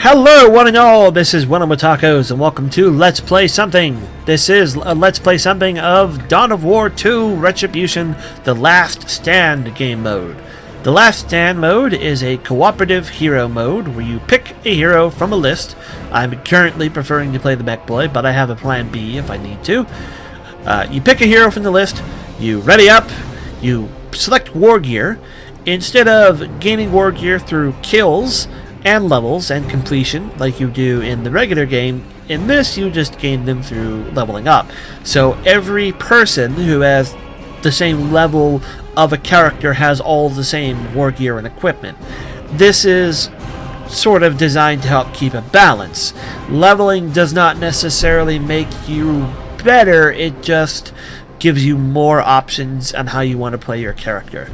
Hello one and all, this is WellArmedWithTacos and welcome to Let's Play Something. This is a Let's Play Something of Dawn of War 2 Retribution, the Last Stand game mode. The Last Stand mode is a cooperative hero mode where you pick a hero from a list. I'm currently preferring to play the mech boy, but I have a plan B if I need to. You pick a hero from the list, you ready up, you select war gear. Instead of gaining war gear through kills and levels and completion like you do in the regular game, in this you just gain them through leveling up. So every person who has the same level of a character has all the same war gear and equipment. This is sort of designed to help keep a balance. Leveling does not necessarily make you better, it just gives you more options on how you want to play your character.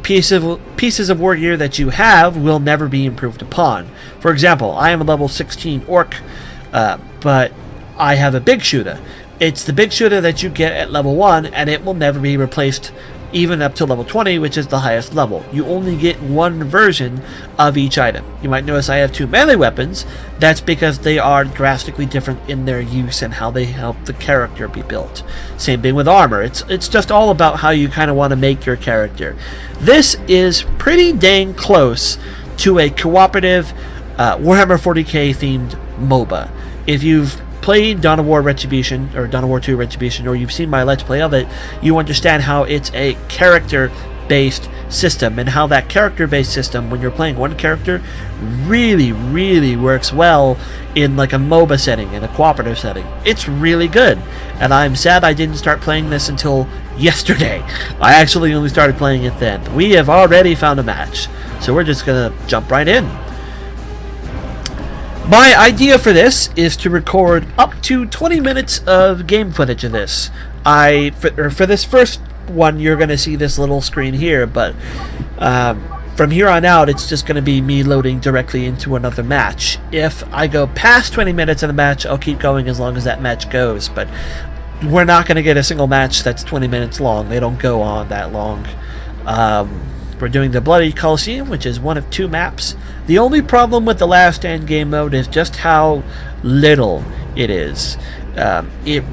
Pieces of war gear that you have will never be improved upon. For example, I am a level 16 orc, but I have a big shooter. It's the big shooter that you get at level 1, and it will never be replaced even up to level 20, which is the highest level. You only get one version of each item. You might notice I have two melee weapons. That's because they are drastically different in their use and how they help the character be built. Same thing with armor. It's just all about how you kind of want to make your character. This is pretty dang close to a cooperative Warhammer 40k themed MOBA. If you've played Dawn of War Retribution, or Dawn of War 2 Retribution, or you've seen my Let's Play of it, you understand how it's a character-based system, and how that character-based system, when you're playing one character, really works well in like a MOBA setting, in a cooperative setting. It's really good, and I'm sad I didn't start playing this until yesterday. I actually only started playing it then. We have already found a match, so we're just gonna jump right in. My idea for this is to record up to 20 minutes of game footage of this. For this first one, you're going to see this little screen here, but from here on out, it's just going to be me loading directly into another match. If I go past 20 minutes in the match, I'll keep going as long as that match goes, but we're not going to get a single match that's 20 minutes long. They don't go on that long. We're doing the Bloody Coliseum, which is one of two maps. The only problem with the Last Stand game mode is just how little it is. It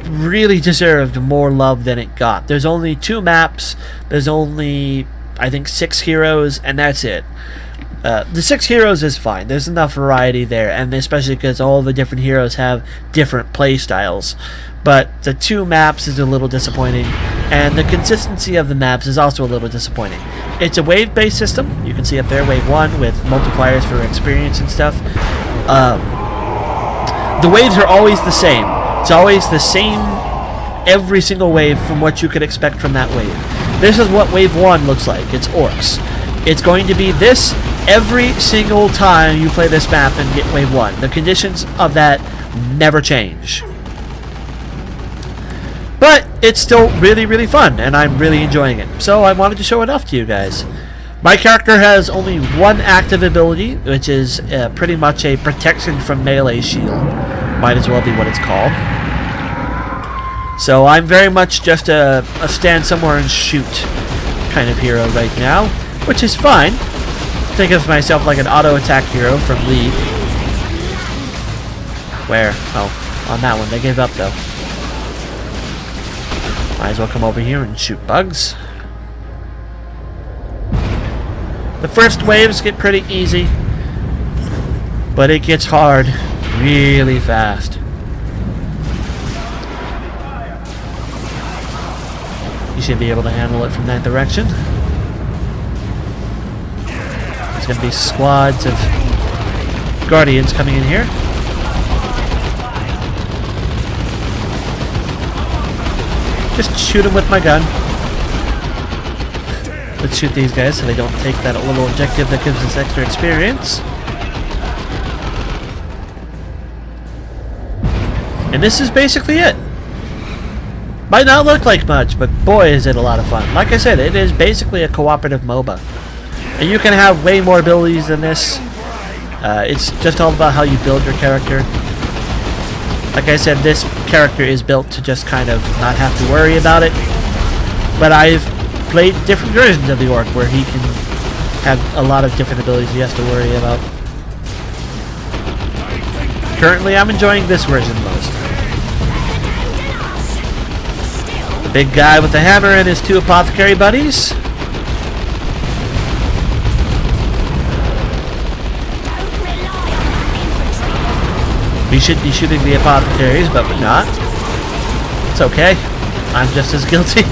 really deserved more love than it got. There's only two maps. There's only, I think, 6 heroes, and that's it. The 6 heroes is fine. There's enough variety there, and especially because all the different heroes have different play styles. But the 2 maps is a little disappointing, and the consistency of the maps is also a little disappointing. It's a wave-based system. You can see up there, wave 1, with multipliers for experience and stuff. The waves are always the same. It's always the same every single wave from what you could expect from that wave. This is what wave 1 looks like. It's orcs. It's going to be this every single time you play this map and get wave 1. The conditions of that never change. But it's still really fun, and I'm really enjoying it. So I wanted to show it off to you guys. My character has only one active ability, which is pretty much a protection from melee shield. Might as well be what it's called. So I'm very much just a stand somewhere and shoot kind of hero right now, which is fine. Think of myself like an auto attack hero from League. Where? Oh, on that one. They gave up though. Might as well come over here and shoot bugs. The first waves get pretty easy, but it gets hard really fast. You should be able to handle it from that direction. There's going to be squads of guardians coming in here. Just shoot them with my gun. Let's shoot these guys so they don't take that little objective that gives us extra experience. And this is basically it. Might not look like much, but boy is it a lot of fun. Like I said, it is basically a cooperative MOBA. And you can have way more abilities than this. It's just all about how you build your character. Like I said, this character is built to just kind of not have to worry about it. But I've played different versions of the orc where he can have a lot of different abilities he has to worry about. currently I'm enjoying this version most. The big guy with the hammer and his 2 apothecary buddies. We should be shooting the apothecaries, but we're not. It's okay. I'm just as guilty.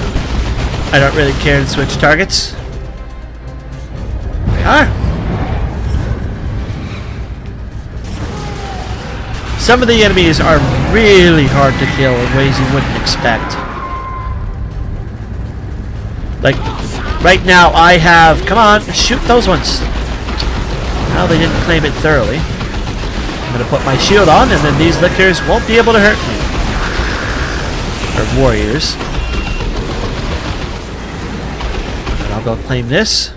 I don't really care to switch targets. There we are. Some of the enemies are really hard to kill in ways you wouldn't expect. Like, right now I have... Come on, shoot those ones. Well, they didn't claim it thoroughly. I'm going to put my shield on, and then these lickers won't be able to hurt me. Or warriors. And I'll go claim this.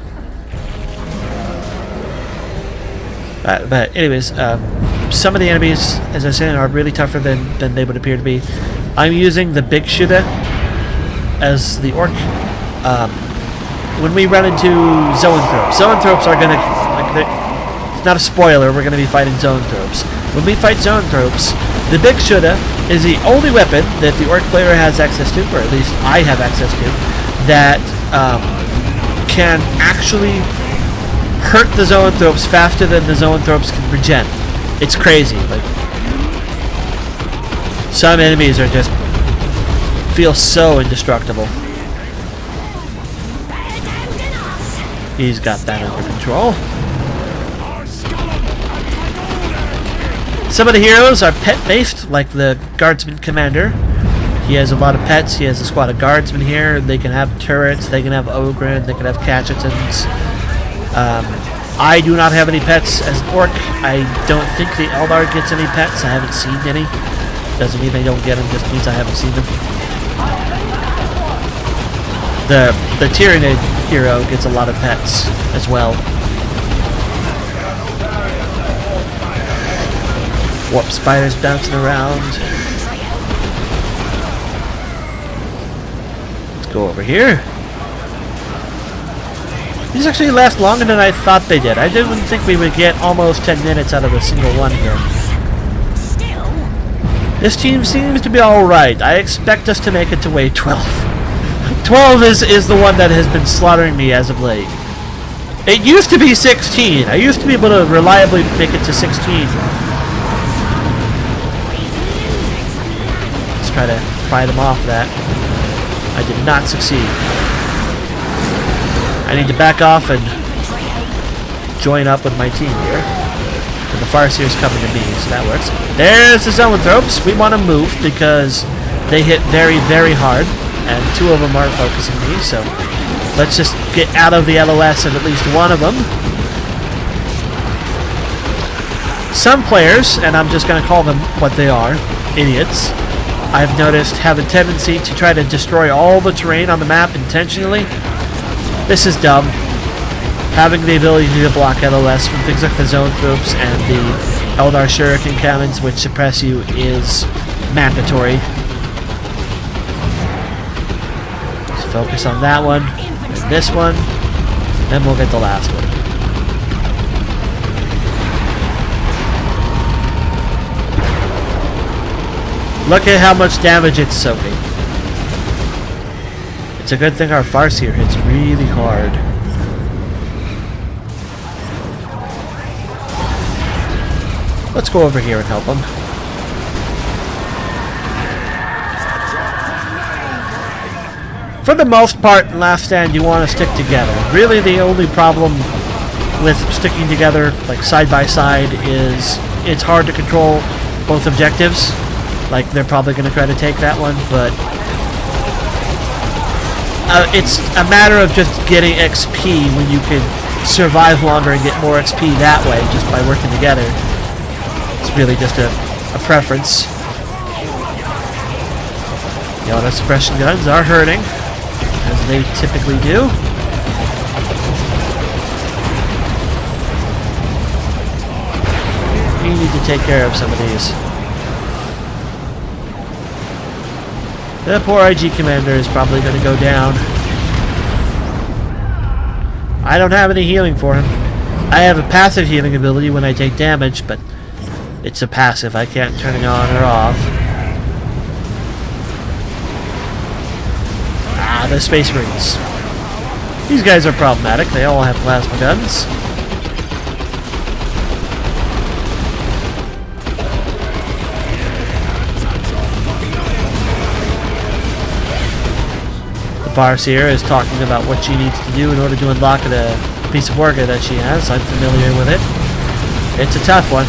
But anyways, some of the enemies, as I said, are really tougher than they would appear to be. I'm using the big shooter as the orc. When we run into zoanthropes are going to... It's not a spoiler, we're going to be fighting zoanthropes. When we fight zoanthropes, the big shooter is the only weapon that the orc player has access to, or at least I have access to, that can actually hurt the zoanthropes faster than the zoanthropes can regen. It's crazy. Like, some enemies are just feel so indestructible. He's got that under control. Some of the heroes are pet-based, like the guardsman commander. He has a lot of pets. He has a squad of guardsmen here. They can have turrets. They can have ogre. They can have catchetons. I do not have any pets as an orc. I don't think the Eldar gets any pets. I haven't seen any. Doesn't mean they don't get them. Just means I haven't seen them. The Tyrannid hero gets a lot of pets as well. Warp spiders bouncing around. Let's go over here. These actually last longer than I thought they did. I didn't think we would get almost 10 minutes out of a single one here. This team seems to be alright. I expect us to make it to wave 12. 12 is the one that has been slaughtering me as of late. It used to be 16. I used to be able to reliably make it to 16. Try to pry them off that. I did not succeed. I need to back off and join up with my team here. And the Farseer's coming to me, so that works. There's the zoanthropes. We want to move because they hit very, very hard, and 2 of them are focusing me, so let's just get out of the LOS of at least one of them. Some players, and I'm just going to call them what they are, idiots, I've noticed have a tendency to try to destroy all the terrain on the map intentionally. This is dumb. Having the ability to block LOS from things like the zoanthropes and the Eldar shuriken cannons, which suppress you, is mandatory. Let's focus on that one, and this one, then we'll get the last one. Look at how much damage it's soaking. It's a good thing our Farseer hits really hard. Let's go over here and help him. For the most part, in Last Stand, you want to stick together. Really, the only problem with sticking together, like side by side, is it's hard to control both objectives. Like, they're probably going to try to take that one, but it's a matter of just getting XP when you can survive longer and get more XP that way just by working together. It's really just a preference. The auto suppression guns are hurting, as they typically do. We need to take care of some of these. The poor IG commander is probably going to go down. I don't have any healing for him. I have a passive healing ability when I take damage, but It's a passive. I can't turn it on or off. Ah, the Space Marines. These guys are problematic. They all have plasma guns. The Farseer is talking about what she needs to do in order to unlock the piece of Orga that she has. I'm familiar with it. It's a tough one.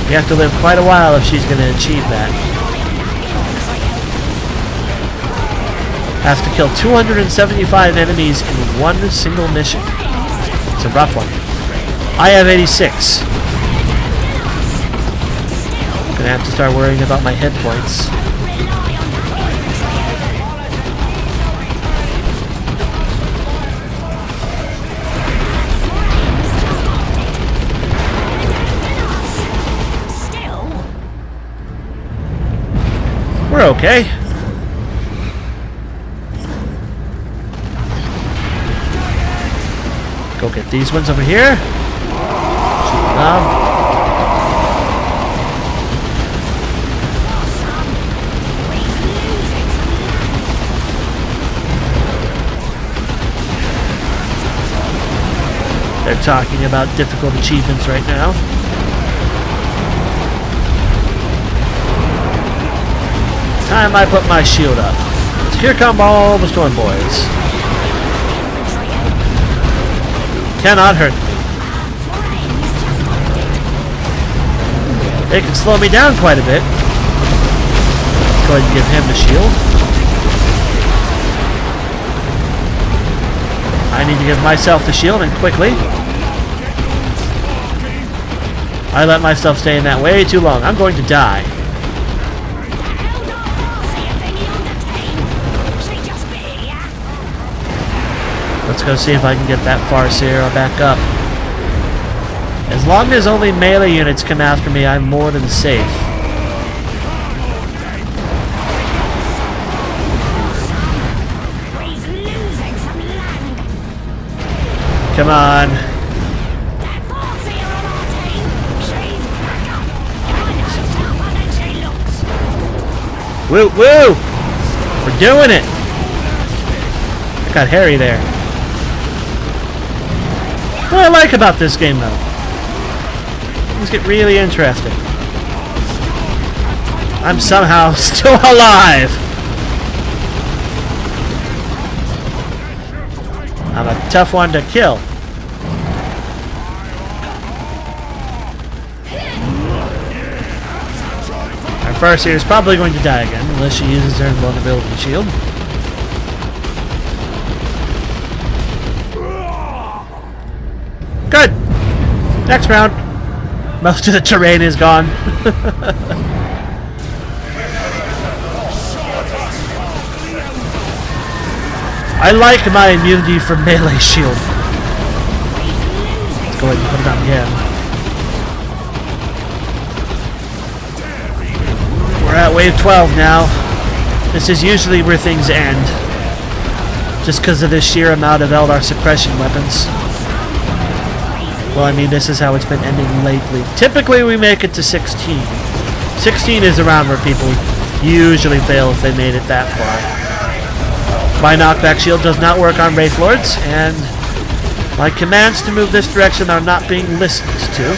You have to live quite a while if she's going to achieve that. Have to kill 275 enemies in one single mission. It's a rough one. I have 86. I'm going to have to start worrying about my hit points. We're okay. Go get these ones over here. Shoot them. They're talking about difficult achievements right now. Time I put my shield up. So here come all the Storm Boys. Cannot hurt me. They can slow me down quite a bit. Let's go ahead and give him the shield. I need to give myself the shield, and quickly. I let myself stay in that way too long. I'm going to die. Let's go see if I can get that Farseer back up. As long as only melee units come after me, I'm more than safe. Come on. Woo woo! We're doing it! I got Harry there. What I like about this game, though, things get really interesting. I'm somehow still alive. I'm a tough one to kill. Our Farseer is probably going to die again, unless she uses her invulnerability shield. Good! Next round. Most of the terrain is gone. I like my immunity from melee shield. Let's go ahead and put it on him. We're at wave 12 now. This is usually where things end. Just because of the sheer amount of Eldar suppression weapons. Well, I mean, this is how it's been ending lately. Typically, we make it to 16. 16 is around where people usually fail if they made it that far. My knockback shield does not work on Wraith Lords, and my commands to move this direction are not being listened to.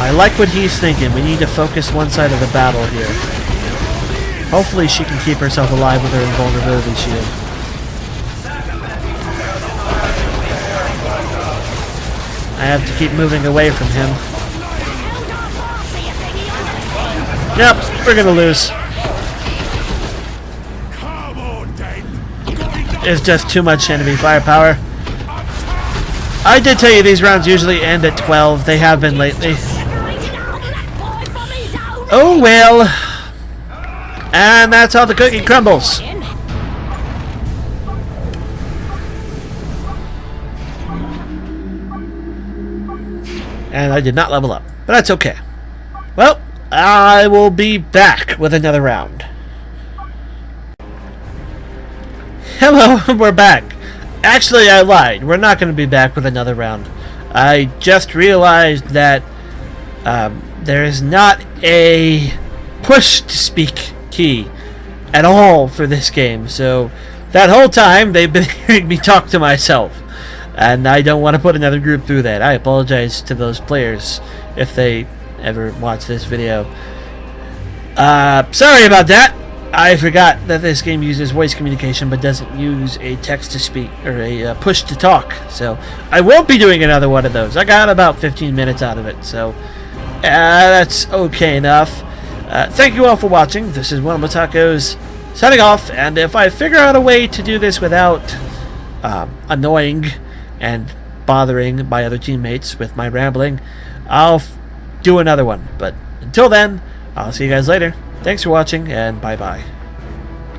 I like what he's thinking. We need to focus one side of the battle here. Hopefully she can keep herself alive with her invulnerability shield. I have to keep moving away from him. Yep, we're gonna lose. It's just too much enemy firepower. I did tell you these rounds usually end at 12. They have been lately. Oh well. And that's how the cookie crumbles. And I did not level up, but that's okay. Well, I will be back with another round. Hello, we're back. Actually, I lied. We're not going to be back with another round. I just realized that there is not a push to speak key at all for this game. So that whole time, they've been hearing me talk to myself. And I don't want to put another group through that. I apologize to those players if they ever watch this video. Sorry about that. I forgot that this game uses voice communication but doesn't use a text to speak or a push to talk. So I won't be doing another one of those. I got about 15 minutes out of it, so that's okay enough. Thank you all for watching. This is WellArmedWithTacos signing off, and if I figure out a way to do this without annoying and bothering my other teammates with my rambling, I'll do another one. But until then, I'll see you guys later. Thanks for watching, and bye-bye.